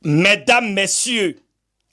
Mesdames, Messieurs,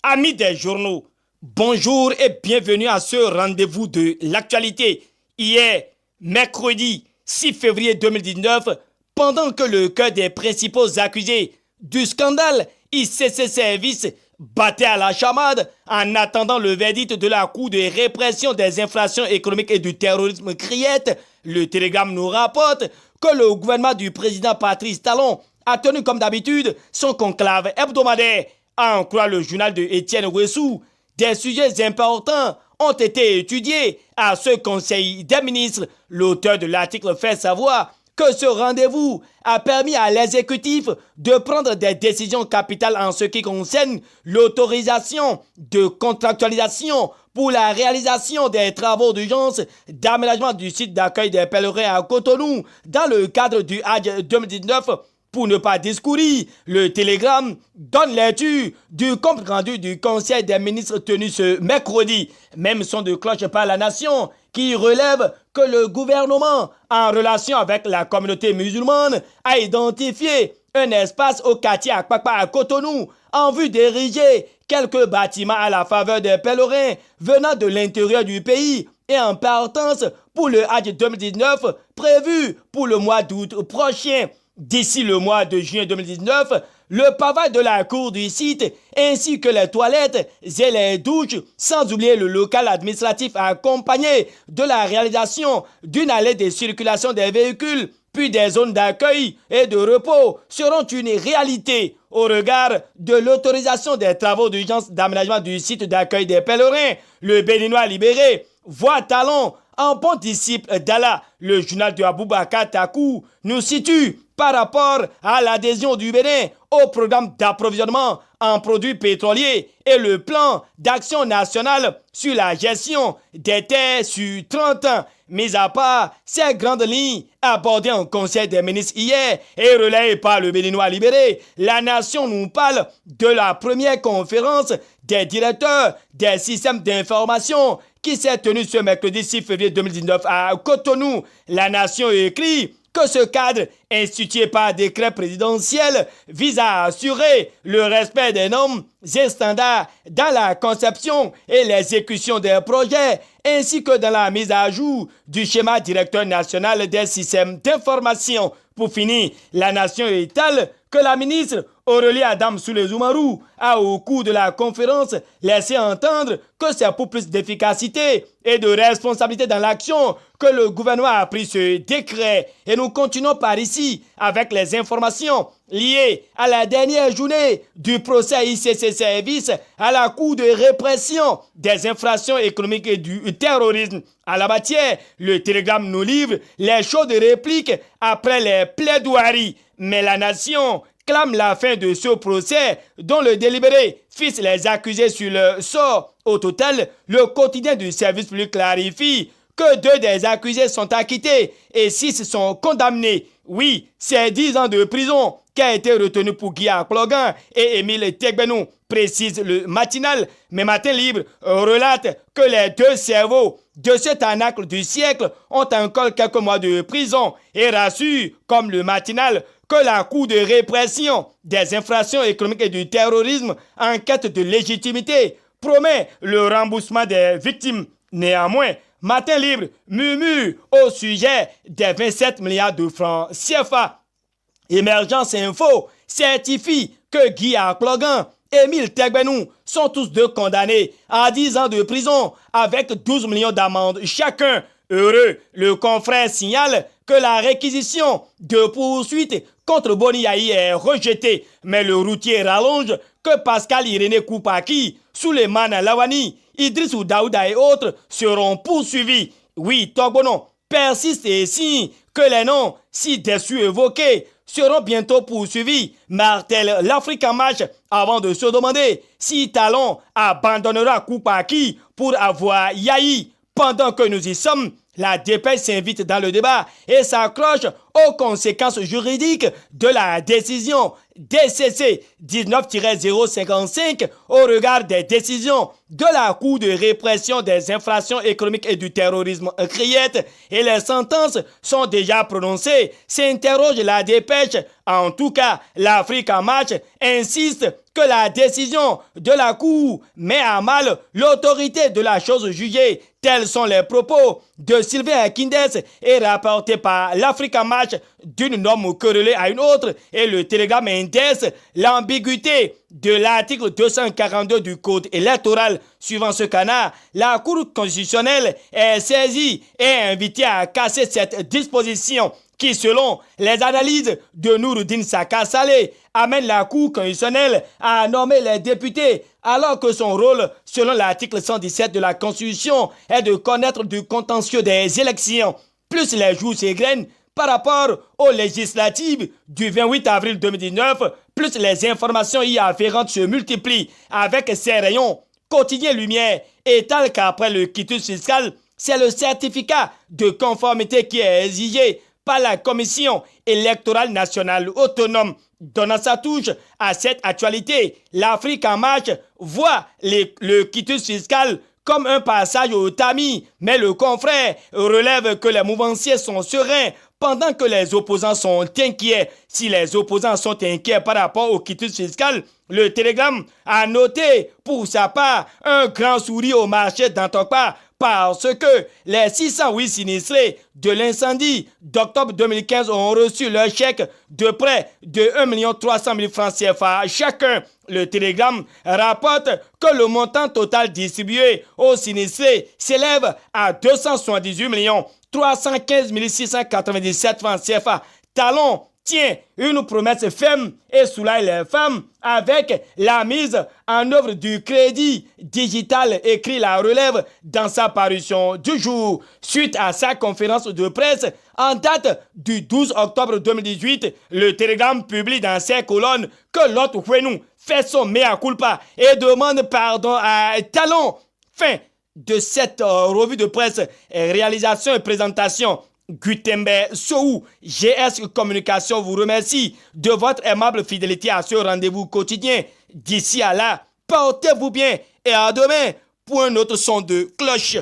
amis des journaux, bonjour et bienvenue à ce rendez-vous de l'actualité. Hier, mercredi 6 février 2019, pendant que le cœur des principaux accusés du scandale ICC Service battait à la chamade en attendant le verdict de la Cour de répression des infractions économiques et du terrorisme criette, le Télégramme nous rapporte que le gouvernement du président Patrice Talon a tenu comme d'habitude son conclave hebdomadaire. À en croire le journal de Étienne Ouessou, des sujets importants ont été étudiés à ce Conseil des ministres. L'auteur de l'article fait savoir que ce rendez-vous a permis à l'exécutif de prendre des décisions capitales en ce qui concerne l'autorisation de contractualisation pour la réalisation des travaux d'urgence d'aménagement du site d'accueil des pèlerins à Cotonou dans le cadre du Hajj 2019. Pour ne pas discourir, le Télégramme donne lecture du compte rendu du Conseil des ministres tenu ce mercredi. Même son de cloche par la nation qui relève que le gouvernement, en relation avec la communauté musulmane, a identifié un espace au quartier Akpakpa à Cotonou en vue d'ériger quelques bâtiments à la faveur des pèlerins venant de l'intérieur du pays et en partance pour le Hajj 2019 prévu pour le mois d'août prochain. D'ici le mois de juin 2019, le pavage de la cour du site ainsi que les toilettes et les douches, sans oublier le local administratif accompagné de la réalisation d'une allée de circulation des véhicules, puis des zones d'accueil et de repos seront une réalité au regard de l'autorisation des travaux d'urgence d'aménagement du site d'accueil des pèlerins. Le Béninois libéré voit Talon en bon disciple d'Allah. Le journal de Aboubakar Takou nous situe par rapport à l'adhésion du Bénin au programme d'approvisionnement en produits pétroliers et le plan d'action nationale sur la gestion des terres sur 30 ans. Mis à part ces grandes lignes abordées en Conseil des ministres hier et relayées par le Béninois libéré, la nation nous parle de la première conférence des directeurs des systèmes d'information qui s'est tenue ce mercredi 6 février 2019 à Cotonou. La nation écrit que ce cadre, institué par décret présidentiel, vise à assurer le respect des normes et standards dans la conception et l'exécution des projets, ainsi que dans la mise à jour du schéma directeur national des systèmes d'information. Pour finir, la nation étale que la ministre Aurélie Adam Soulé-Zoumarou a, au cours de la conférence, laissé entendre que c'est pour plus d'efficacité et de responsabilité dans l'action que le gouvernement a pris ce décret. Et nous continuons par ici avec les informations liées à la dernière journée du procès ICC Service à la Cour de répression des infractions économiques et du terrorisme. À la matière, le Télégramme nous livre les chaudes répliques après les plaidoiries. Mais la nation clame la fin de ce procès dont le délibéré fixe les accusés sur le sort. Au total, le quotidien du service public clarifie que 2 des accusés sont acquittés et 6 sont condamnés. Oui, c'est 10 ans de prison qui a été retenu pour Guy Akplogan et Émile Tegbenou, précise le matinal. Mais Matin Libre relate que les 2 cerveaux de cet arnaque du siècle ont encore quelques mois de prison et rassure, comme le matinal, que la Cour de répression des infractions économiques et du terrorisme en quête de légitimité promet le remboursement des victimes. Néanmoins, Matin Libre murmure au sujet des 27 milliards de francs CFA. Émergence Info certifie que Guy Akplogan et Émile Tegbenou sont tous 2 condamnés à 10 ans de prison avec 12 millions d'amendes chacun. Heureux, le confrère signale que la réquisition de poursuite contre Boni Yahi est rejetée, mais le routier rallonge que Pascal Irénée Koupaki, Souleymane Lawani, Idrissou Daouda et autres seront poursuivis. Oui, Togbono persiste et signe que les noms si déçus évoqués seront bientôt poursuivis, martèle l'Afrique en marche avant de se demander si Talon abandonnera Koupaki pour avoir Yahi. Pendant que nous y sommes, la dépêche s'invite dans le débat et s'accroche aux conséquences juridiques de la décision DCC 19-055 au regard des décisions de la Cour de répression des infractions économiques et du terrorisme CRIET et les sentences sont déjà prononcées, s'interroge la dépêche. En tout cas, l'Afrique en marche insiste que la décision de la Cour met à mal l'autorité de la chose jugée. Tels sont les propos de Sylvain Akindes et rapportés par l'Afrique en marche d'une norme querellée à une autre et le Télégramme index l'ambiguïté de l'article 242 du Code électoral. Suivant ce canard, la Cour constitutionnelle est saisie et invitée à casser cette disposition qui, selon les analyses de Nouruddin Saka Saleh, amène la Cour constitutionnelle à nommer les députés, alors que son rôle, selon l'article 117 de la Constitution, est de connaître du contentieux des élections. Plus les jours s'égrènent par rapport aux législatives du 28 avril 2019, plus les informations y afférentes se multiplient avec ces rayons. Quotidien Lumière étale qu'après le quitus fiscal, c'est le certificat de conformité qui est exigé par la Commission électorale nationale autonome. Donnant sa touche à cette actualité, l'Afrique en marche voit le quitus fiscal comme un passage au tamis, mais le confrère relève que les mouvanciers sont sereins pendant que les opposants sont inquiets. Si les opposants sont inquiets par rapport au quitus fiscal, le Télégramme a noté pour sa part un grand sourire au marché d'Antokpa parce que les 608 sinistrés de l'incendie d'octobre 2015 ont reçu leur chèque de près de 1 300 000 francs CFA chacun. Le Télégramme rapporte que le montant total distribué aux sinistrés s'élève à 278 315 697 francs CFA. Talon tient une promesse ferme et soulage les femmes avec la mise en œuvre du crédit digital, écrit La Relève dans sa parution du jour. Suite à sa conférence de presse en date du 12 octobre 2018, le Télégramme publie dans ses colonnes que l'autre Ouenou fait son mea culpa et demande pardon à Talon. Fin de cette revue de presse, réalisation et présentation Gutenberg Sou, GS Communication vous remercie de votre aimable fidélité à ce rendez-vous quotidien. D'ici à là, portez-vous bien et à demain pour un autre son de cloche.